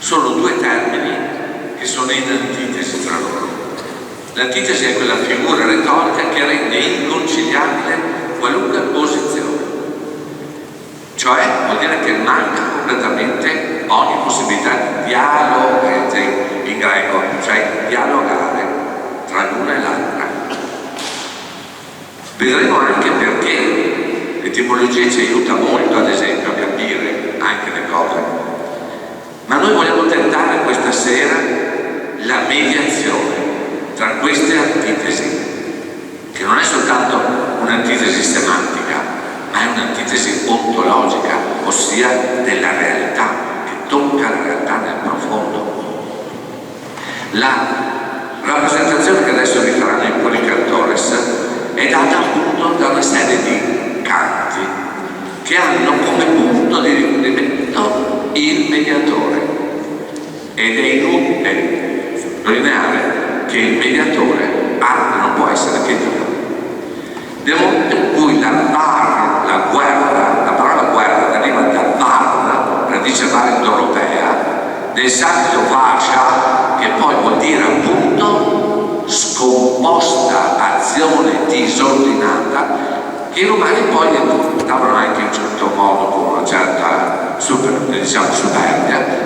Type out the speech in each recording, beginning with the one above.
sono due termini che sono in antitesi tra loro. L'antitesi è quella figura retorica che rende inconciliabile qualunque posizione, cioè vuol dire che manca completamente ogni possibilità di dialogo, in greco, cioè dialogare tra l'una e l'altra. Vedremo anche perché l'etimologia ci aiuta molto, ad esempio, a capire anche le cose. Ma noi vogliamo tentare questa sera la mediazione tra queste antitesi, che non è soltanto un'antitesi semantica, ma è un'antitesi ontologica, ossia della realtà, che tocca la realtà nel profondo. La rappresentazione che adesso vi faranno i Polycantores è data appunto da una serie di canti che hanno come punto di riferimento il mediatore, ed è inutile sottolineare che il mediatore altro non può essere che Dio. Nel momento in cui la parola guerra deriva da var, radice var-indoeuropea, del santo vasha, che poi vuol dire appunto scomposta azione disordinata, che i romani poi davano anche in un certo modo con una certa superbia,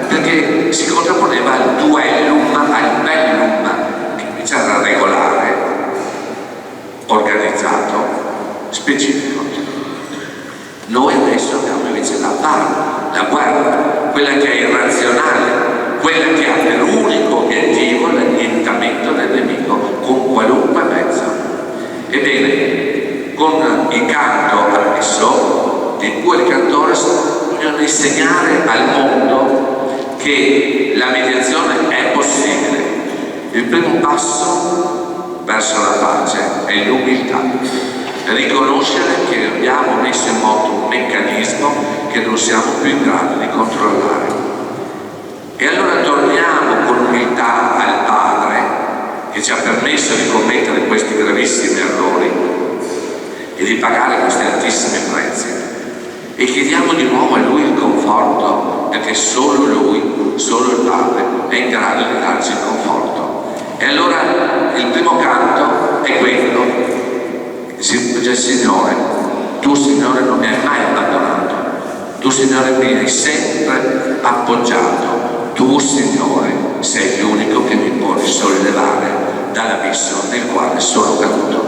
perché si contrapponeva al duellum, al bellum, che invece era regolare, organizzato, specifico. Noi adesso abbiamo invece la guerra, quella che è irrazionale, quella che ha per unico obiettivo l'annientamento del nemico con qualunque mezzo. Ebbene, con il canto adesso di Polycantores vogliono insegnare al mondo che la mediazione è possibile. Il primo passo verso la pace è l'umiltà, riconoscere che abbiamo messo in moto un meccanismo che non siamo più in grado di controllare. E allora torniamo con umiltà al Padre che ci ha permesso di commettere questi gravissimi errori e di pagare questi altissimi prezzi, e chiediamo di nuovo a Lui il conforto, perché solo Lui, solo il Padre è in grado di darci il conforto. E allora il primo canto è quello: dice il Signore, tu Signore non mi hai mai abbandonato, tu Signore mi hai sempre appoggiato, tu Signore sei l'unico che mi può risollevare dall'abisso nel quale sono caduto.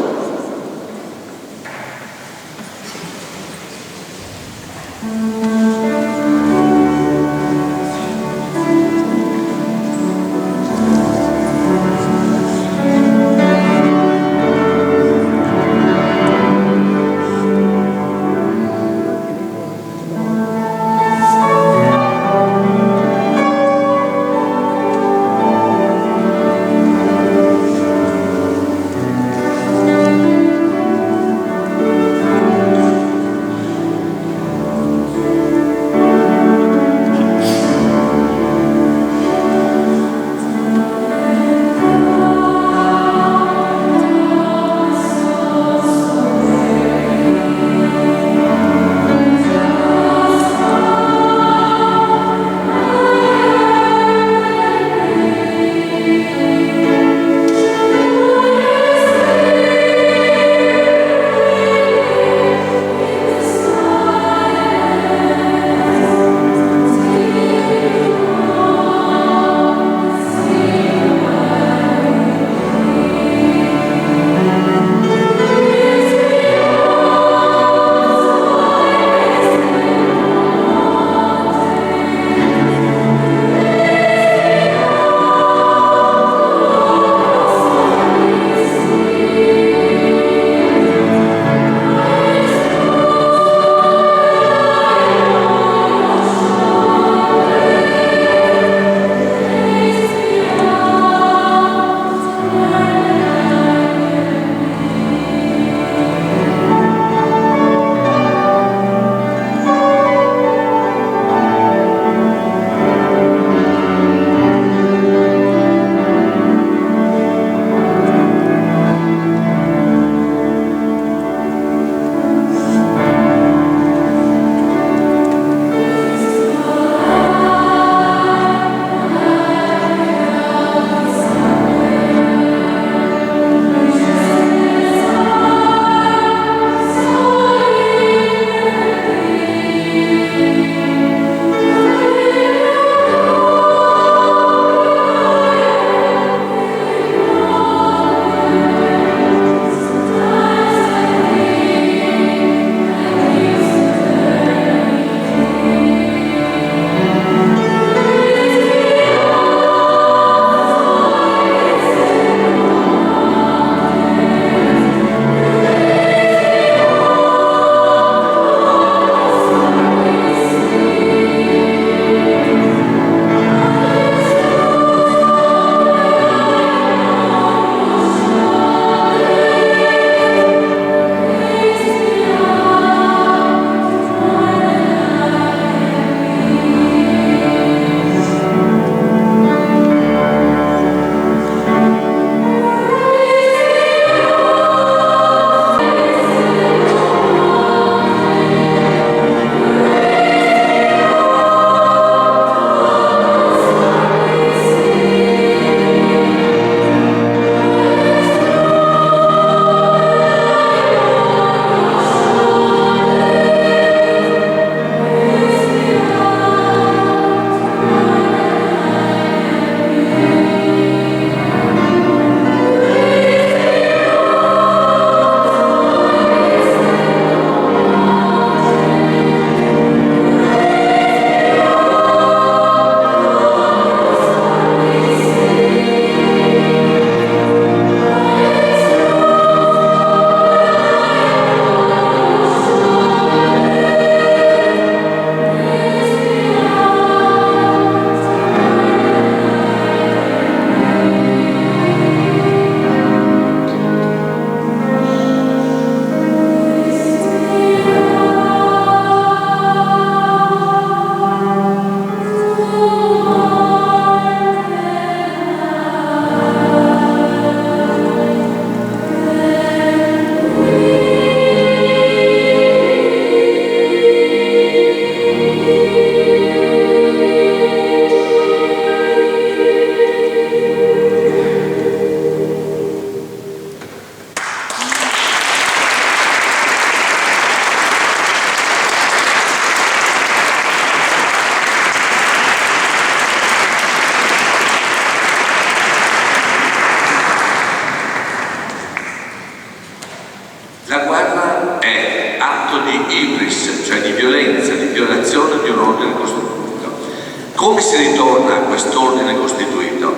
Come si ritorna a quest'ordine costituito?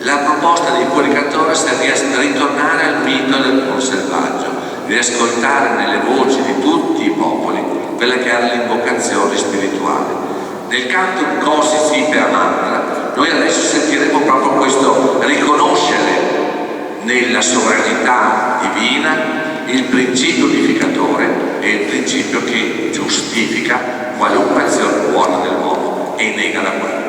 La proposta dei Cuori Cantores è di ritornare al mito del buon selvaggio, di ascoltare nelle voci di tutti i popoli quella che era l'invocazione spirituale. Nel canto Cosi Sipe Amandra noi adesso sentiremo proprio questo riconoscere nella sovranità divina il principio unificatore e il principio che giustifica qualunque azione buona dell'uomo e nega la guerra.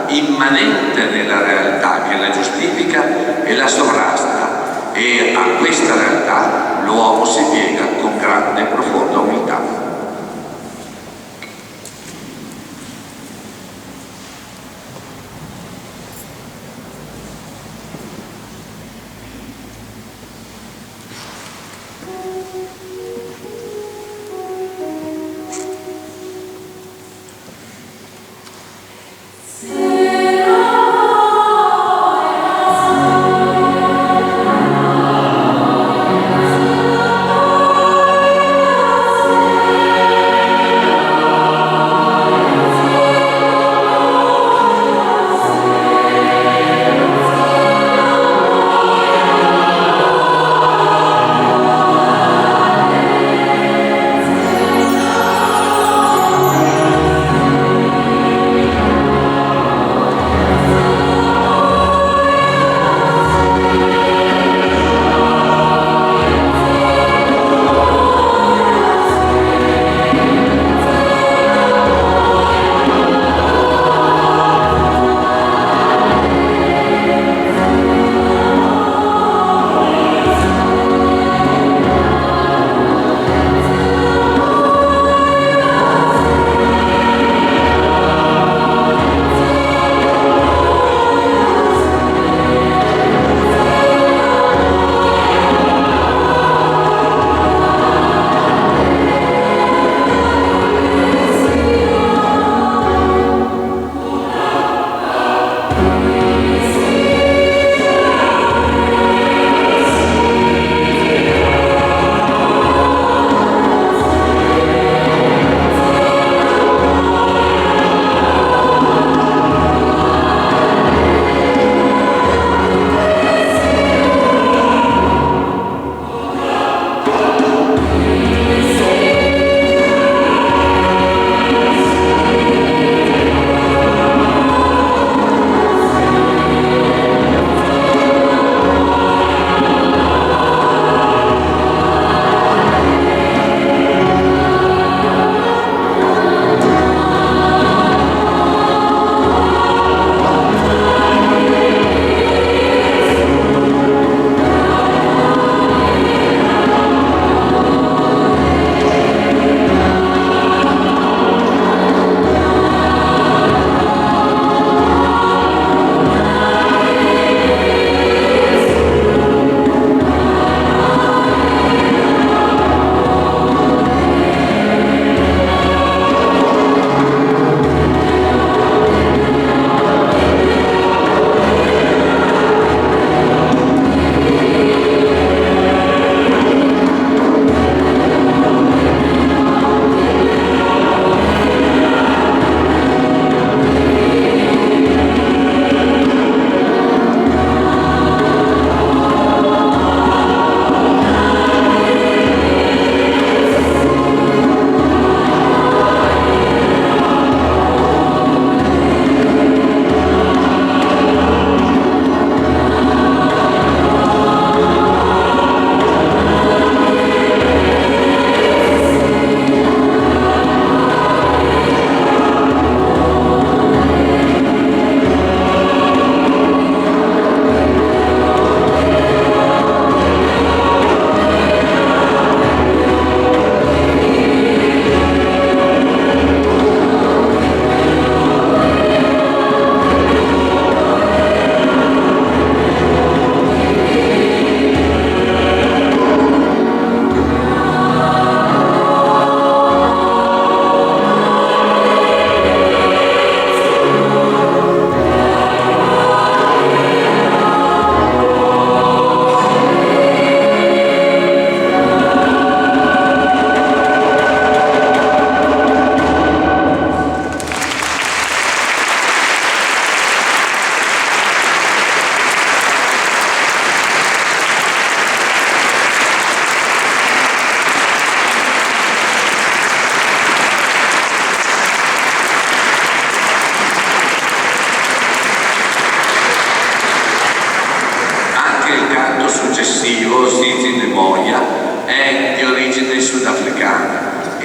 immanente nella realtà che la giustifica e la sovrasta, e a questa realtà l'uomo si piega con grande e profonda umiltà.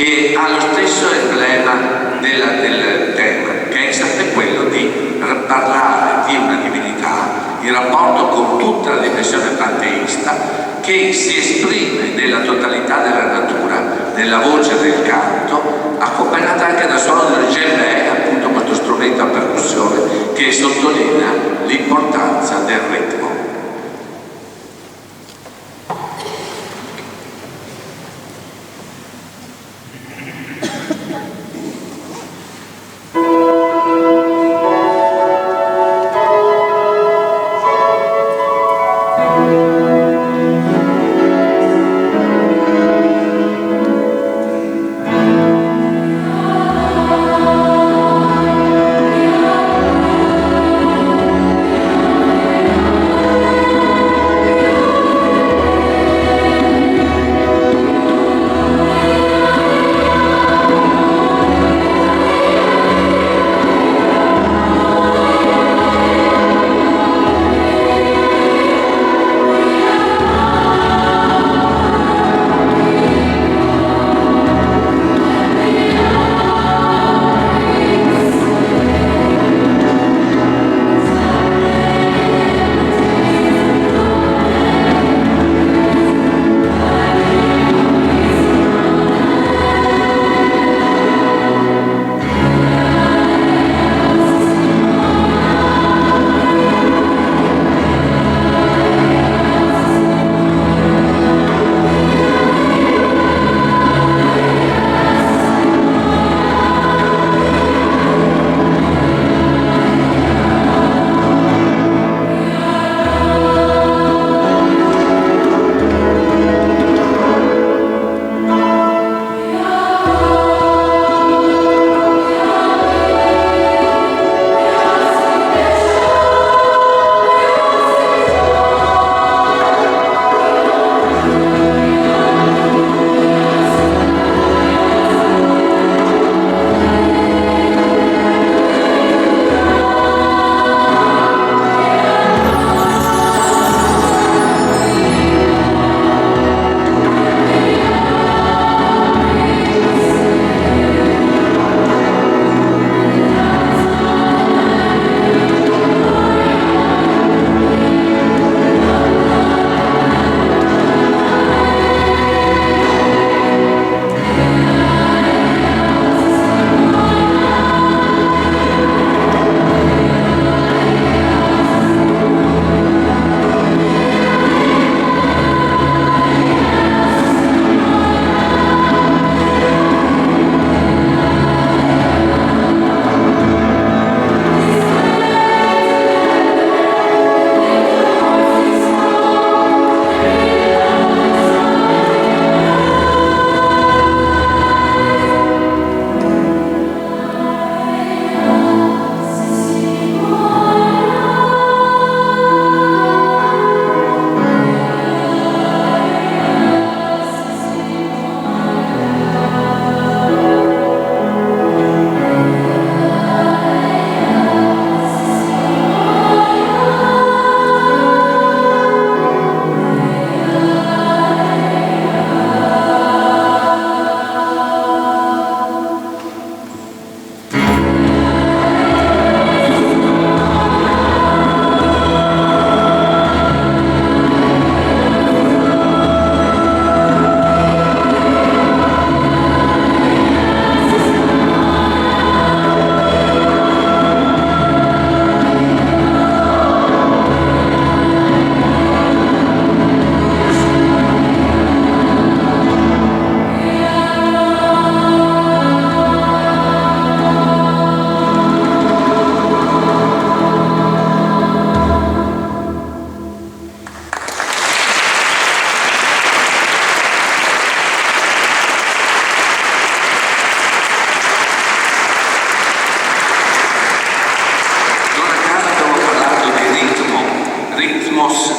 e ha lo stesso emblema del tema, che è sempre quello di parlare di una divinità in rapporto con tutta la dimensione panteista, che si esprime nella totalità della natura, nella voce del canto, accompagnata anche dal suono del djembe, appunto questo strumento a percussione che sottolinea l'importanza del ritmo.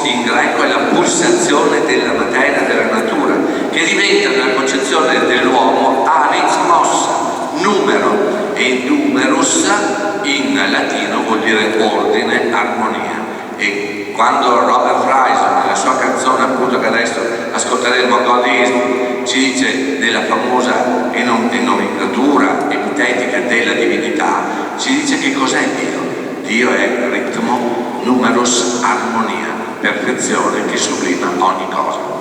in greco è la pulsazione della materia della natura, che diventa nella concezione dell'uomo arithmos, numero, e numerus in latino vuol dire ordine, armonia. E quando Robert Fryson nella sua canzone, appunto, che adesso ascolteremo, God Is, ci dice della famosa famosa nomenclatura epitetica della divinità, ci dice che cos'è Dio. Dio è ritmo, numerus, armonia, perfezione che sublima ogni cosa.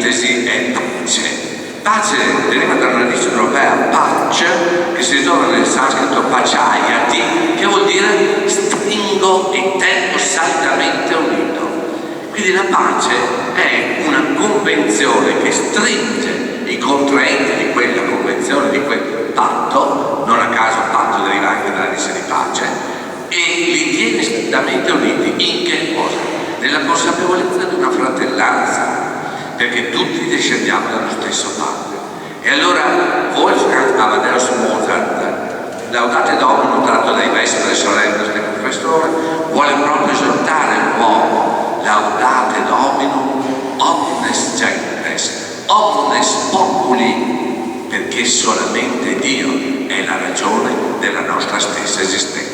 sintesi è pace. Pace deriva dalla radice europea pace, che si ritrova nel sanscrito pachayati, che vuol dire stringo e tengo saldamente unito. Quindi la pace è una convenzione che stringe i contraenti di quella convenzione, di quel patto, non a caso patto deriva anche dalla radice di pace, e li tiene saldamente uniti in che cosa? Nella consapevolezza di una fratellanza, perché tutti discendiamo dallo stesso padre. E allora Wolfgang Amadeus Mozart, Laudate Domino tratto dai Vespere Solennes del Confessore, vuole proprio esortare l'uomo: Laudate Domino omnes gentes, omnes populi, perché solamente Dio è la ragione della nostra stessa esistenza.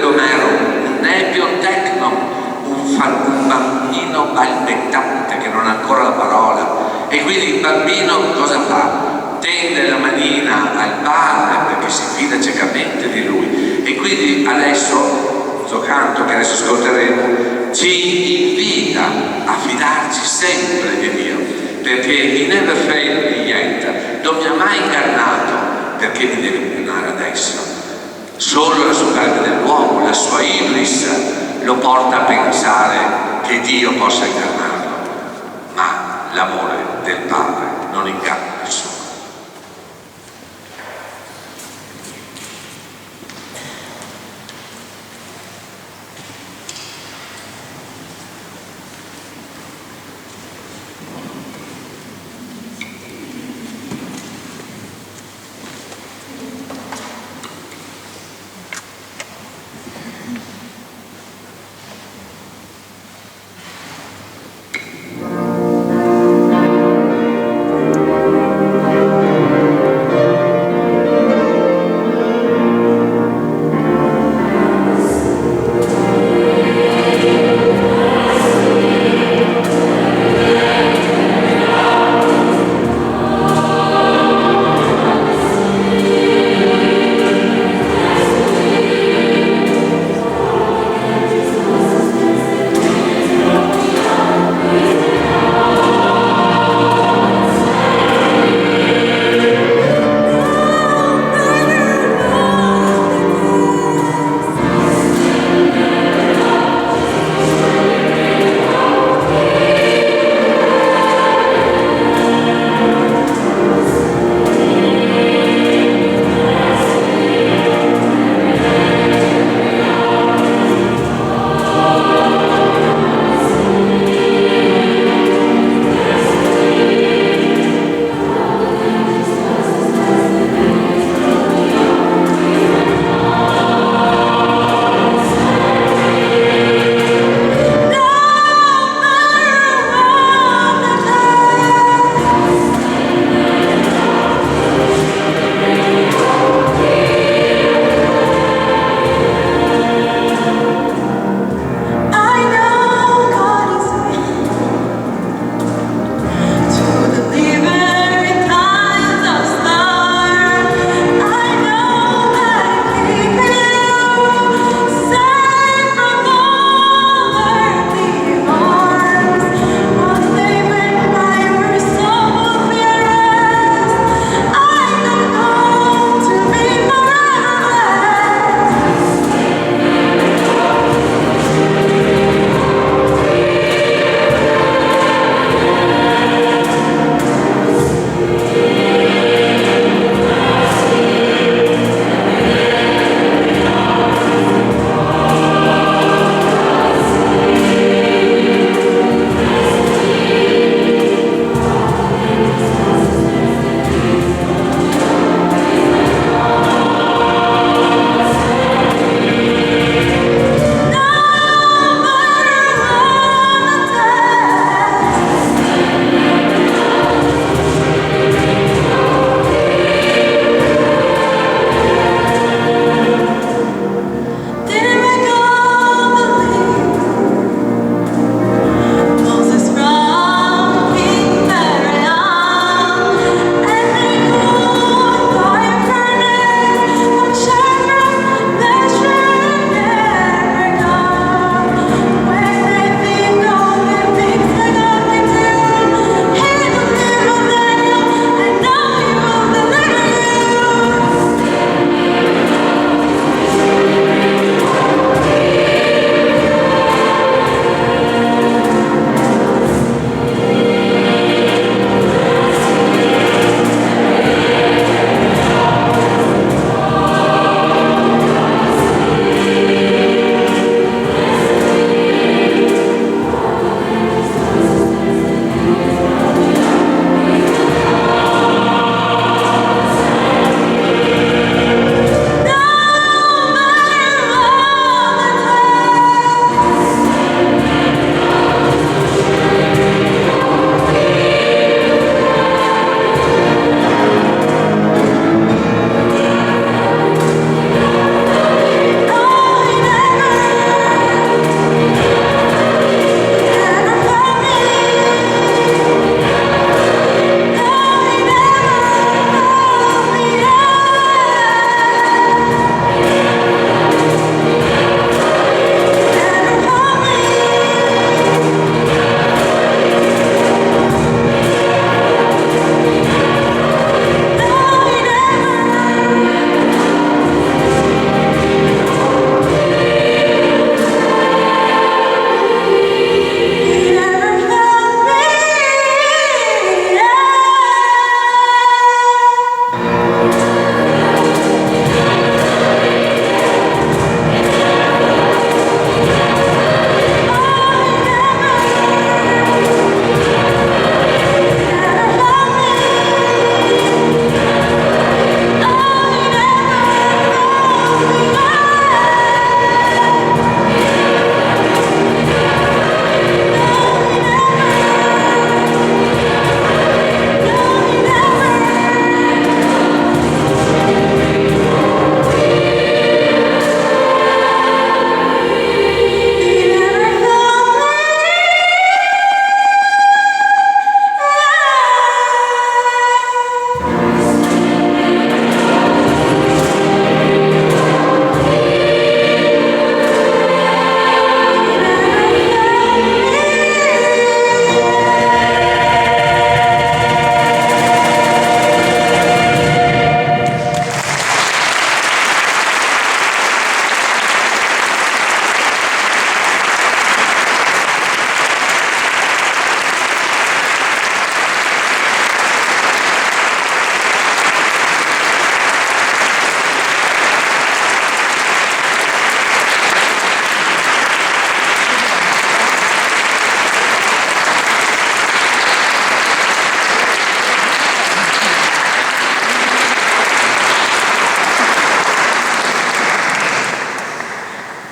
d'Omero, un nepion tecnon, un bambino balbettante che non ha ancora la parola. E quindi il bambino cosa fa? Tende la manina al padre perché si fida ciecamente di lui. E quindi adesso, questo canto che adesso ascolteremo, ci invita a fidarci sempre di Dio, perché i never fail di niente, non mi ha mai ingannato, perché mi deve ingannare adesso? Solo la superbia dell'uomo, la sua ibris, lo porta a pensare che Dio possa ingannarlo, ma l'amore del Padre non inganna nessuno.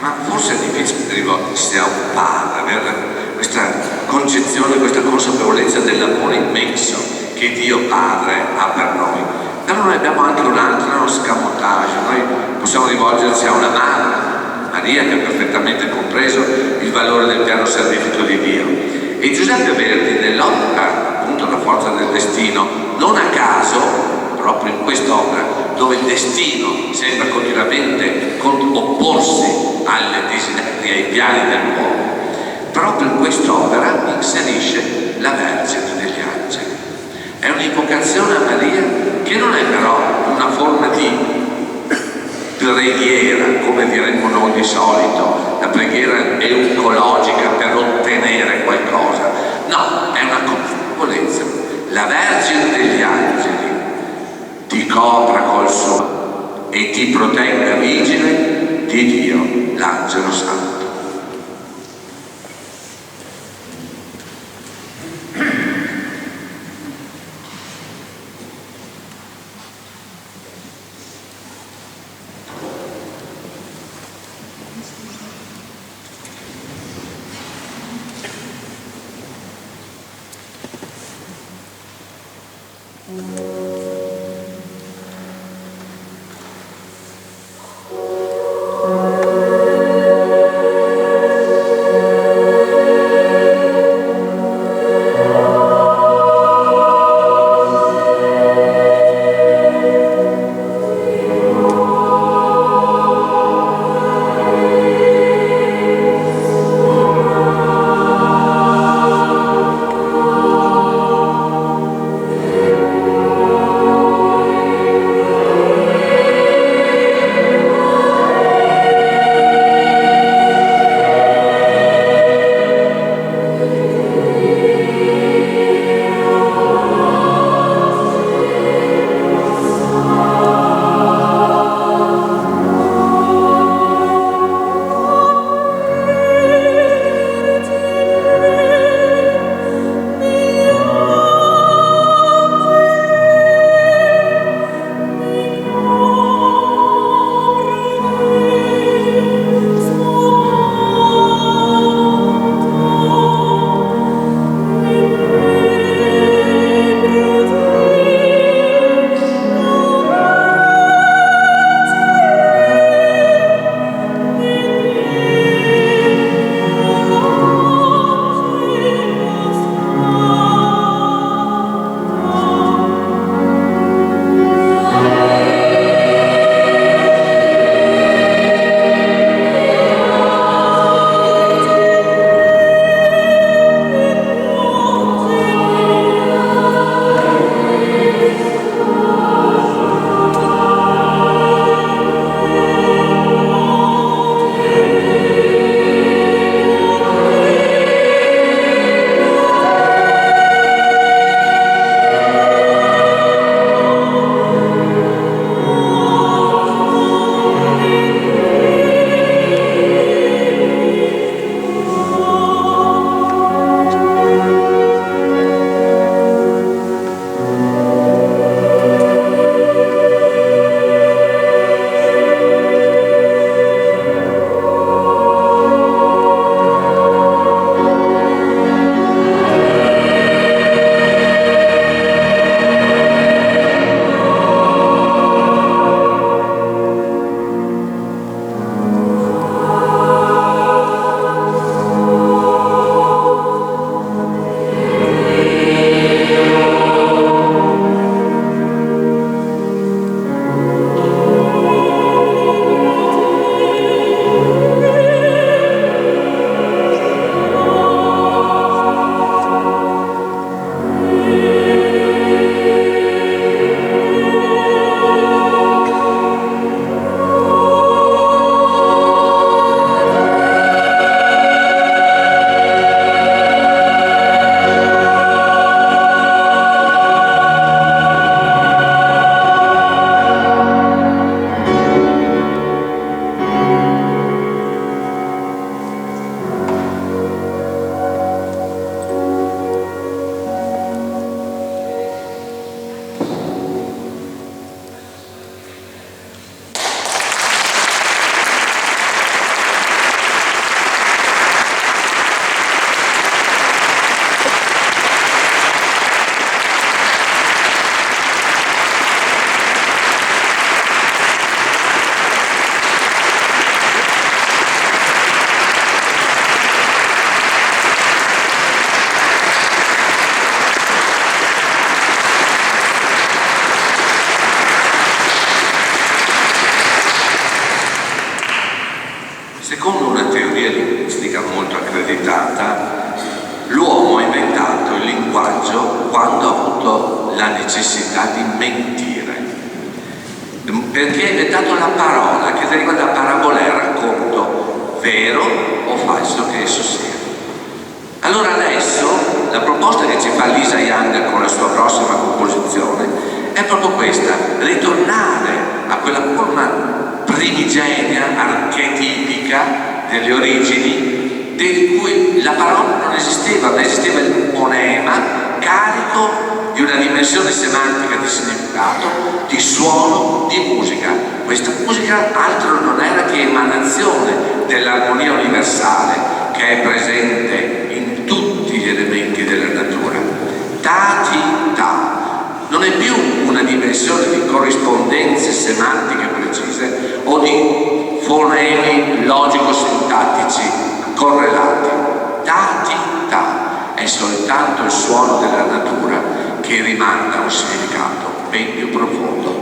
Ma forse è difficile rivolgersi a un padre, avere questa concezione, questa consapevolezza dell'amore immenso che Dio Padre ha per noi. Però noi abbiamo anche un altro scamotage, noi possiamo rivolgerci a una madre, Maria, che ha perfettamente compreso il valore del piano salvifico di Dio. E Giuseppe Verdi, nell'opera appunto La forza del destino, non a caso, proprio in quest'opera, dove il destino sembra continuamente opporsi alle desideri e ai piani dell'uomo, proprio in quest'opera inserisce la Vergine degli Angeli. È un'invocazione a Maria che non è però una forma di preghiera, come diremmo noi di solito, la preghiera eucologica per ottenere qualcosa. No, è una consapevolezza. La Vergine degli Angeli ti copra col suo e ti protegga vigile di Dio, l'Angelo Santo. Secondo una teoria linguistica molto accreditata, l'uomo ha inventato il linguaggio quando ha avuto la necessità di mentire, perché ha inventato la parola, che deriva da parabola, racconto, vero o falso che esso sia. Allora adesso la proposta che ci fa Lisa Young con la sua prossima composizione è proprio questa: ritornare a quella forma primigenia, archetipica delle origini, di cui la parola non esisteva, ma esisteva il fonema carico di una dimensione semantica di significato, di suono, di musica. Questa musica altro non era che emanazione dell'armonia universale che è presente in tutti gli elementi della natura. Ta-ti, ta. Non è più una dimensione di corrispondenze semantiche precise o di fonemi logico-sintattici correlati. Ta-ti, ta è soltanto il suono della natura che rimanda a un significato ben più profondo.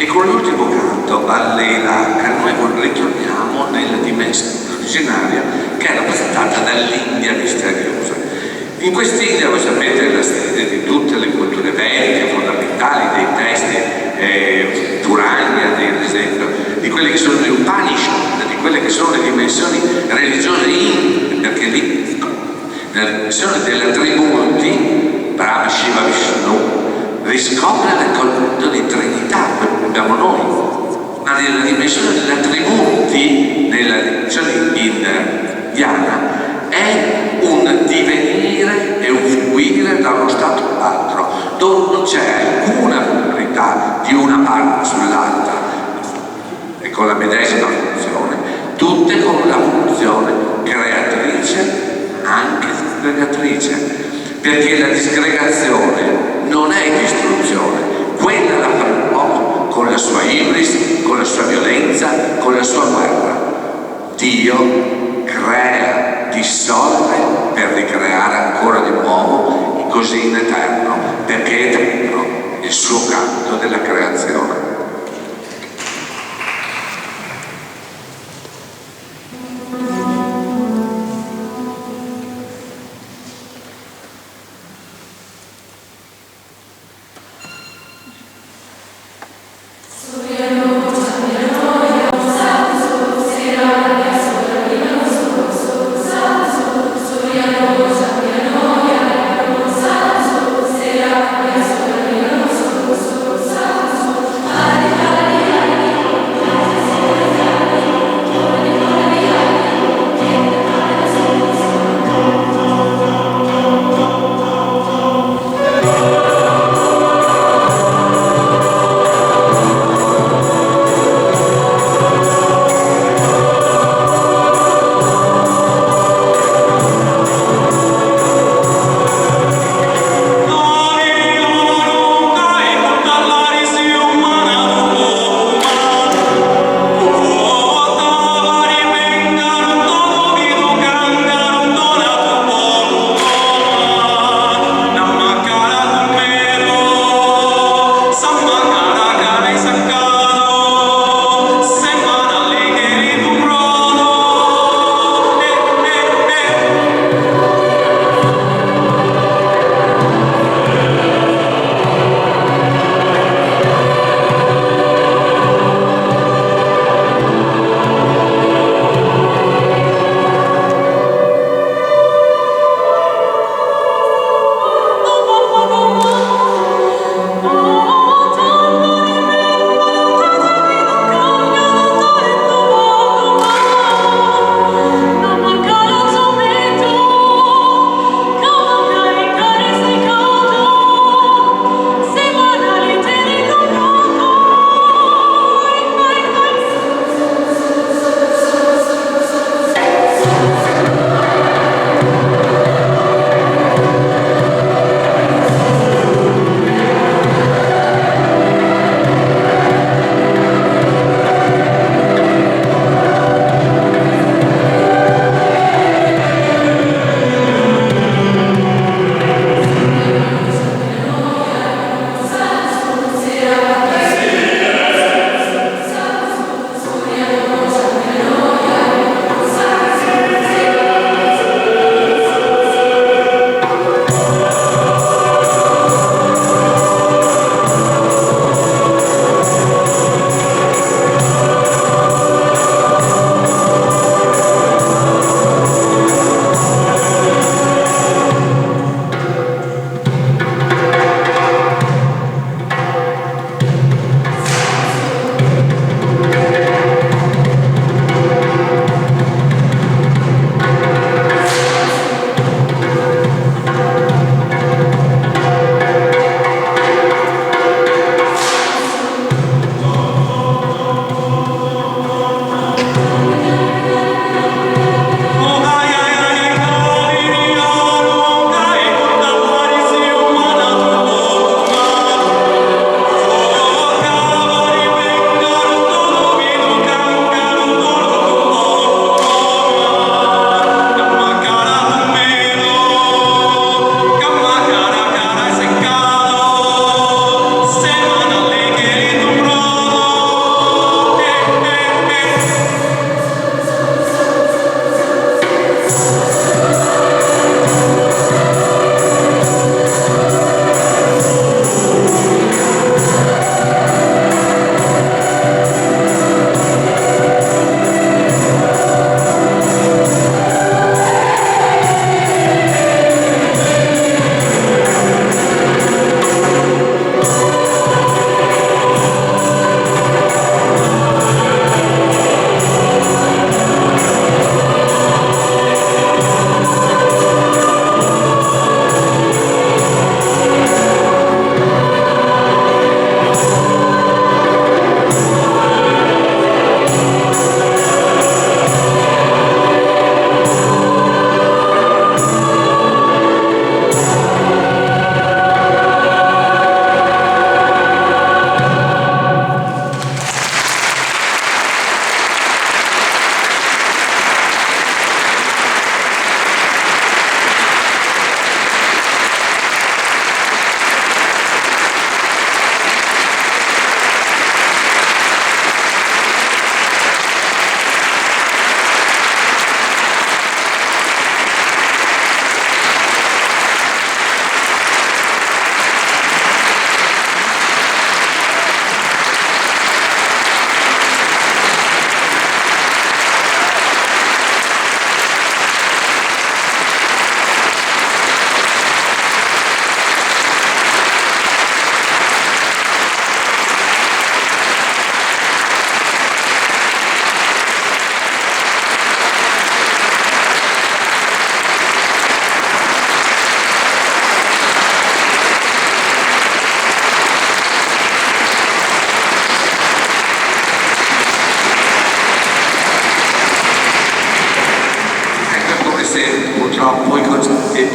E con l'ultimo canto, Alleluia, noi ritorniamo nella dimensione originaria che è rappresentata dall'India misteriosa. In quest'India, voi sapete, la sede di tutte le culture vediche fondamentali, dei testi Purana, ad esempio, di quelli che sono gli Upanishad, di quelle che sono le dimensioni religiose indie, perché lì, nella dimensione della Trimurti, Brahma, Shiva, Vishnu, riscopre il concetto di Trinità, come abbiamo noi, ma nella dimensione della Trimurti, nella dimensione indiana, è un divenire e un fluire da uno stato all'altro, dove non c'è alcuna verità di una parte sull'altra e con la medesima funzione, tutte con la funzione creatrice, anche disgregatrice, perché la disgregazione non è distruzione, quella la fa l'uomo con la sua ibris, con la sua violenza, con la sua guerra. Dio crea, dissolve per ricreare ancora di nuovo, così in eterno, perché è eterno il suo canto della creazione.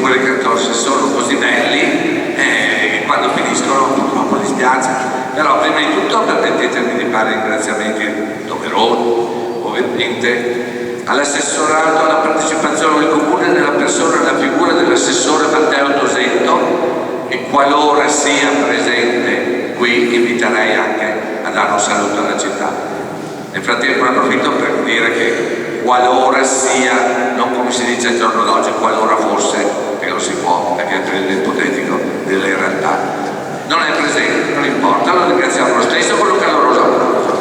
pure i cantori se sono così belli, quando finiscono purtroppo dispiace. Però prima di tutto permettetemi di fare ringraziamenti doverosi, ovviamente, all'assessorato alla partecipazione del comune nella persona e nella figura dell'assessore Matteo Tosetto, e qualora sia presente qui inviterei anche a dare un saluto alla città. Nel frattempo approfitto per dire che qualora sia, non come si dice al giorno d'oggi, qualora fosse, che non si può, perché è l'ipotetico delle realtà, non è presente, non importa, lo ringraziamo lo stesso con un caloroso applauso.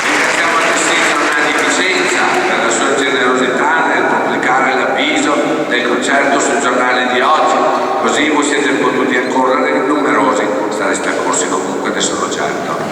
Ringraziamo altresì il giornale di Vicenza per la sua generosità nel pubblicare l'avviso del concerto sul giornale di oggi, così voi siete potuti accorrere numerosi, sareste accorsi comunque, ne sono certo.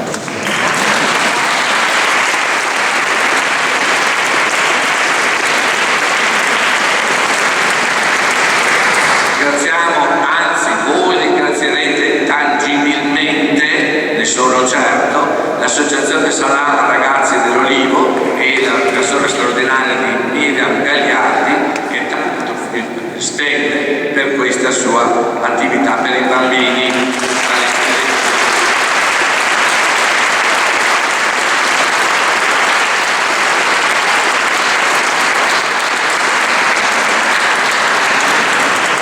Ringraziamo, anzi voi ringrazierete tangibilmente, ne sono certo, l'associazione Salama Ragazzi dell'Olivo e la persona straordinaria di Miriam Gagliardi, che tanto spende per questa sua attività per i bambini.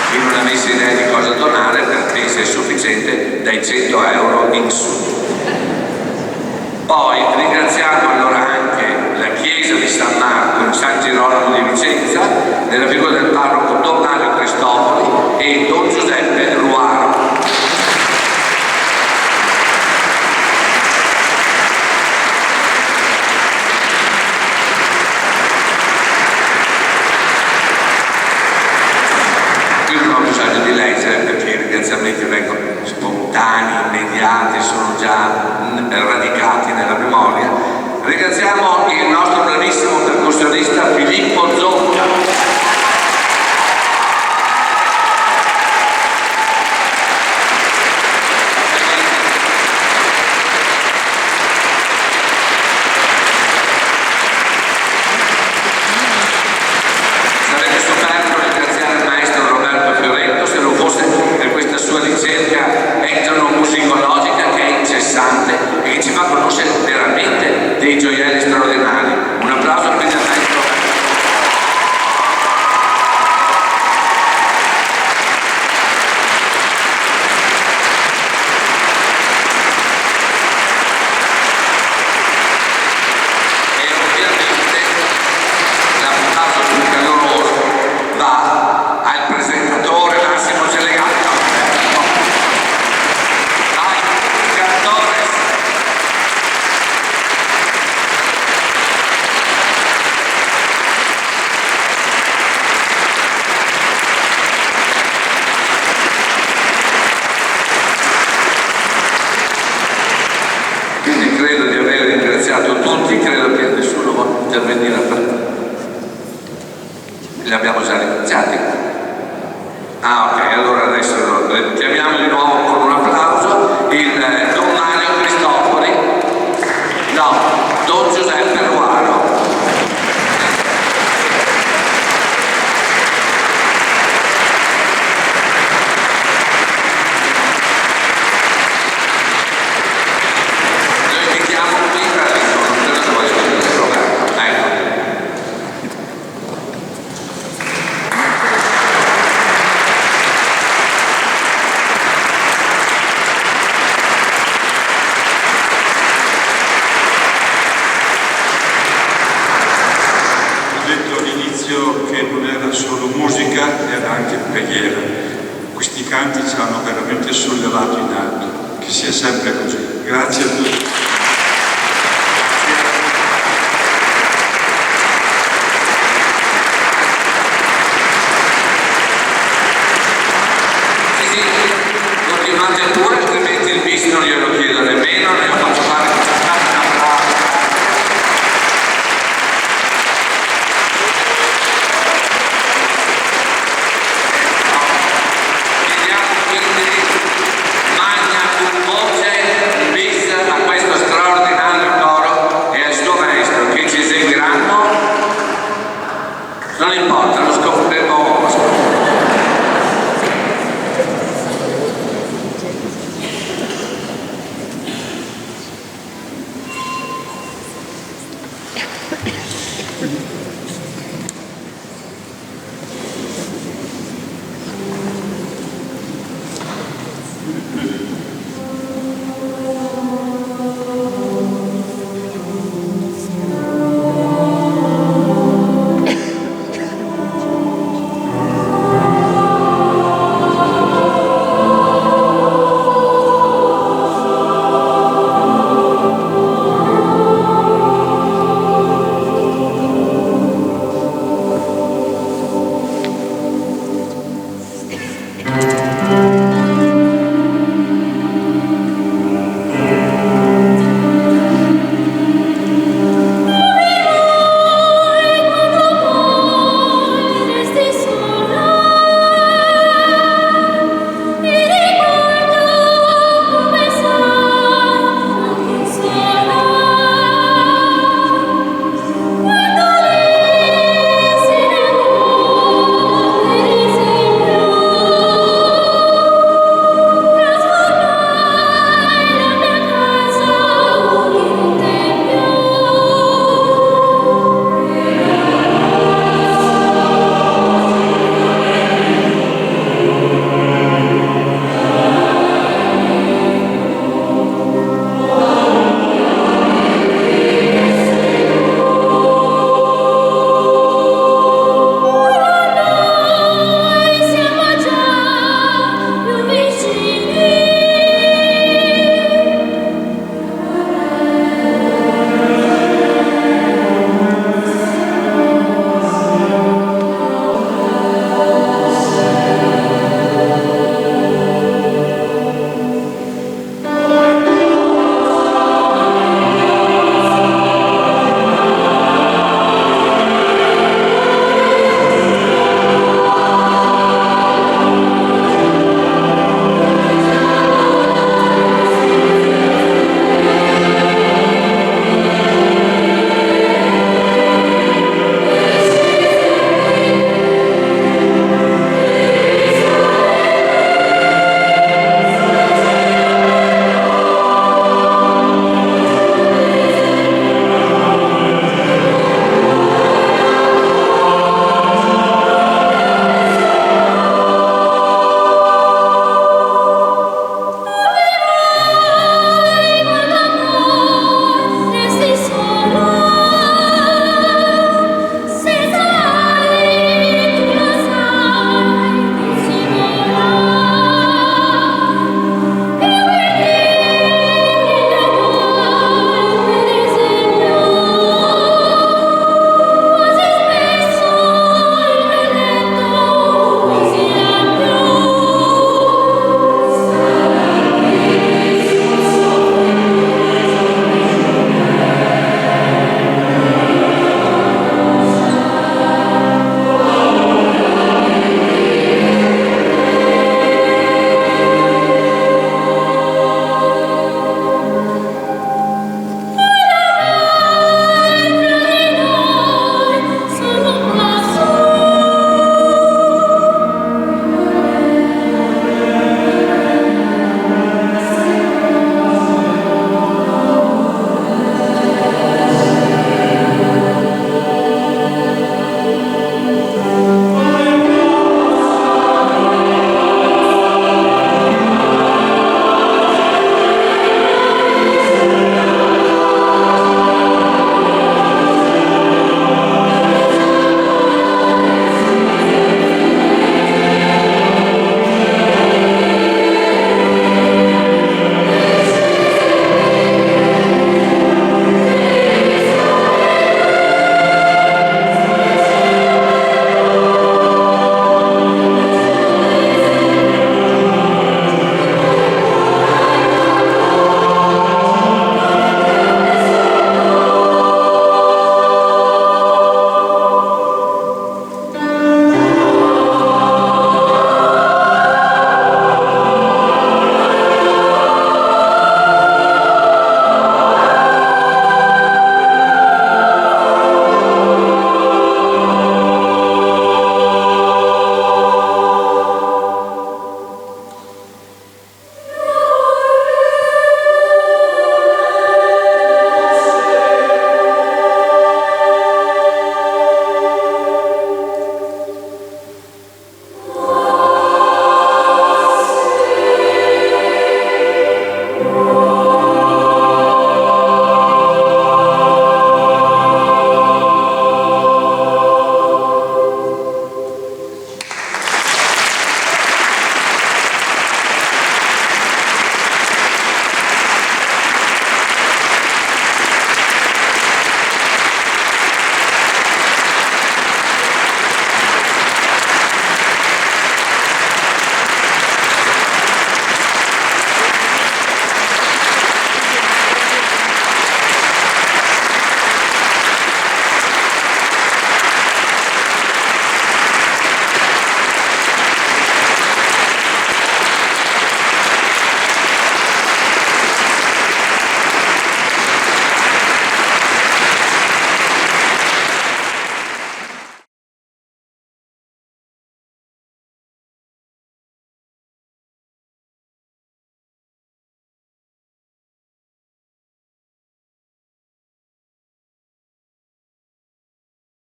Chi non avesse idea di cosa donare, pensa è sufficiente dai 100 euro in su. Poi ringraziamo allora anche la chiesa di San Marco in San Girolamo di Vicenza, nella figura del parroco Don Mario Cristofoli e Don Giuseppe Ruaro. Qui non ho bisogno di leggere perché i ringraziamenti vengono spontanei, immediati, sono già radicati nella memoria. Ringraziamo il nostro bravissimo percussionista Filippo Zocca. Sarebbe superfluo ringraziare il maestro Roberto Fioretto se non fosse per questa sua ricerca etnomusicologica che è incessante e che ci fa conoscere veramente dei gioielli straordinari. Un applauso quindi al maestro. E ovviamente l'applauso più caloroso va al presentatore Massimo Celegatto. Dai, cantore. Quindi credo di aver ringraziato tutti, credo che nessuno voglia intervenire per... Li abbiamo già ringraziati? Ah, ok, allora adesso chiamiamo di nuovo con un applauso il Don Mario Cristofoli, no, Don Giuseppe Ruaro. Lo invitiamo qui per non credo che voglia vedere Roberto. Ecco. Ho detto all'inizio che non era solo musica, era anche preghiera. Questi canti ci hanno veramente sollevato in alto. Che sia sempre così. Grazie a tutti. Sì, continuate pure, altrimenti il bis non glielo chiedo nemmeno, ne ho fatto fare un applauso. Chiediamo quindi magna cum voce bis a questo Non importa, lo scopriremo.